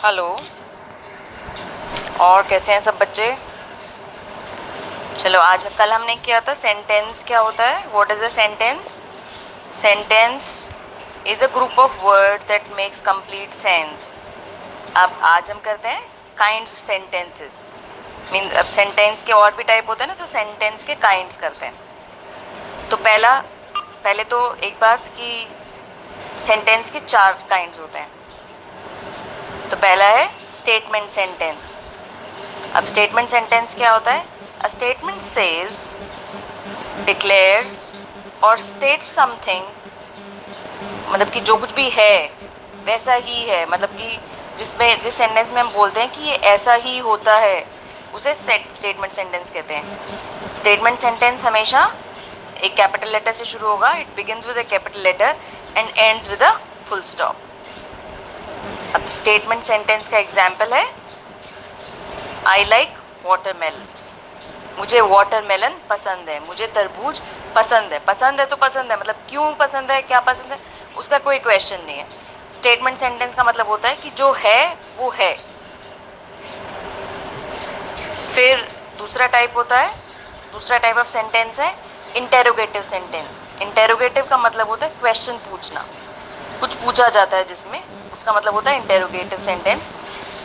Hello. और कैसे हैं सब बच्चे? चलो, आज कल हमने किया था सेंटेंस क्या होता है, what is a sentence. Sentence is a group of word that makes complete sense. अब आज हम करते हैं काइंड्स ऑफ सेंटेंसेस। मीन अब सेंटेंस के और भी टाइप होते हैं ना, तो सेंटेंस के काइंड्स करते हैं। तो पहले तो एक बात कि सेंटेंस के 4 काइंड्स होते हैं। तो पहला है स्टेटमेंट सेंटेंस। अब स्टेटमेंट सेंटेंस क्या होता है? अ स्टेटमेंट सेज, डिक्लेयर्स और स्टेट समथिंग, मतलब कि जो कुछ भी है वैसा ही है, मतलब कि जिस सेंटेंस में हम बोलते हैं कि ये ऐसा ही होता है, उसे स्टेटमेंट सेंटेंस कहते हैं। स्टेटमेंट सेंटेंस हमेशा एक कैपिटल लेटर से शुरू होगा। It begins with a capital letter and ends with a full stop. अब स्टेटमेंट सेंटेंस का एग्जाम्पल है, आई लाइक वाटरमेलन्स। मुझे वाटरमेलन पसंद है, मुझे तरबूज पसंद है। पसंद है तो पसंद है, मतलब क्यों पसंद है, क्या पसंद है, उसका कोई क्वेश्चन नहीं है। स्टेटमेंट सेंटेंस का मतलब होता है कि जो है वो है। फिर दूसरा टाइप ऑफ सेंटेंस है इंटेरोगेटिव सेंटेंस। इंटेरोगेटिव का मतलब होता है क्वेश्चन पूछना, कुछ पूछा जाता है जिसमें, उसका मतलब होता है interrogative sentence.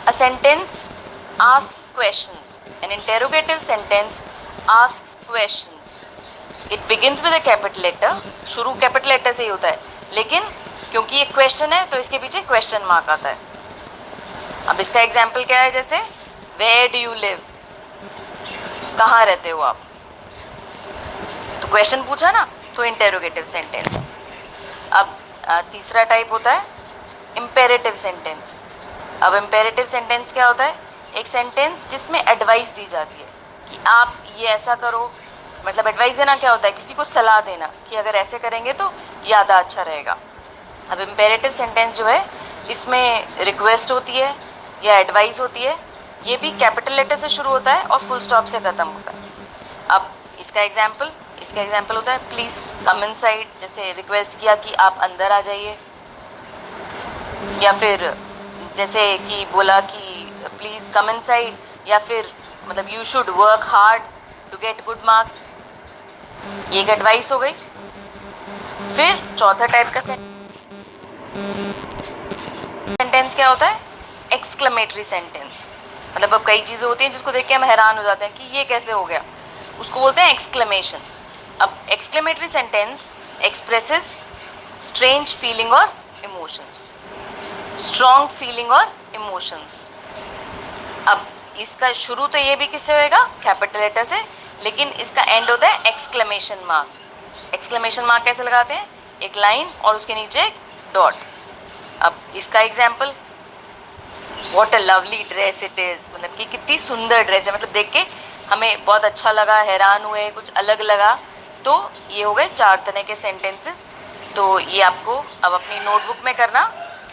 A sentence asks questions, an interrogative sentence asks questions. It begins with a capital letter, शुरू कैपिटल लेटर से ही होता है, लेकिन क्योंकि ये क्वेश्चन है तो इसके पीछे क्वेश्चन मार्क आता है। अब इसका एग्जाम्पल क्या है, जैसे वेयर डू यू लिव, कहाँ रहते हो आप, तो क्वेश्चन पूछा ना, तो इंटेरोगेटिव सेंटेंस। अब तीसरा टाइप होता है इम्पेरेटिव सेंटेंस। अब इम्पेरेटिव सेंटेंस क्या होता है? एक सेंटेंस जिसमें एडवाइस दी जाती है कि आप ये ऐसा करो। मतलब एडवाइस देना क्या होता है? किसी को सलाह देना कि अगर ऐसे करेंगे तो ज़्यादा अच्छा रहेगा। अब इम्पेरेटिव सेंटेंस जो है, इसमें रिक्वेस्ट होती है या एडवाइस होती है। ये भी कैपिटल लेटर से शुरू होता है और फुल स्टॉप से ख़त्म होता है। अब इसका एग्जाम्पल होता है प्लीज कम इन साइड, जैसे रिक्वेस्ट किया कि आप अंदर आ जाइए, या फिर जैसे कि बोला कि प्लीज कम इन साइड, या फिर मतलब you should work hard to get good marks, ये एक एडवाइस हो गई। फिर चौथा टाइप का सेंटेंस क्या होता है? Exclamatory sentence. मतलब अब कई चीज़ें होती हैं जिसको देख के हम हैरान हो जाते हैं कि ये कैसे हो गया, उसको बोलते हैं एक्सक्लेमेशन। अब exclamatory sentence expresses strange feeling और इमोशंस, स्ट्रॉन्ग फीलिंग और इमोशंस। अब इसका शुरू तो ये भी किससे होएगा? कैपिटल लेटर से, लेकिन इसका एंड होता है एक्सक्लेमेशन मार्क। एक्सक्लेमेशन मार्क कैसे लगाते हैं? एक लाइन और उसके नीचे एक डॉट। अब इसका example, what a lovely dress it is, मतलब कि कितनी सुंदर ड्रेस है, मतलब देख के हमें बहुत अच्छा लगा, हैरान हुए, कुछ अलग लगा। तो ये हो गए 4 तरह के सेंटेंसेस। तो ये आपको अब अपनी नोटबुक में करना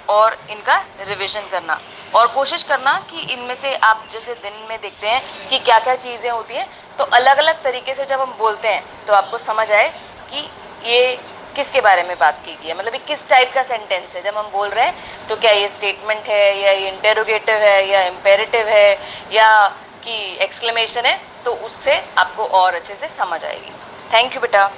और इनका रिवीजन करना, और कोशिश करना कि इनमें से आप जैसे दिन में देखते हैं कि क्या क्या चीज़ें होती हैं, तो अलग अलग तरीके से जब हम बोलते हैं तो आपको समझ आए कि ये किसके बारे में बात की गई है, मतलब ये किस टाइप का सेंटेंस है। जब हम बोल रहे हैं तो क्या ये स्टेटमेंट है, या ये इंटेरोगेटिव है, या इम्पेरेटिव है, या कि एक्सक्लेमेशन है, तो उससे आपको और अच्छे से समझ आएगी। थैंक यू बेटा।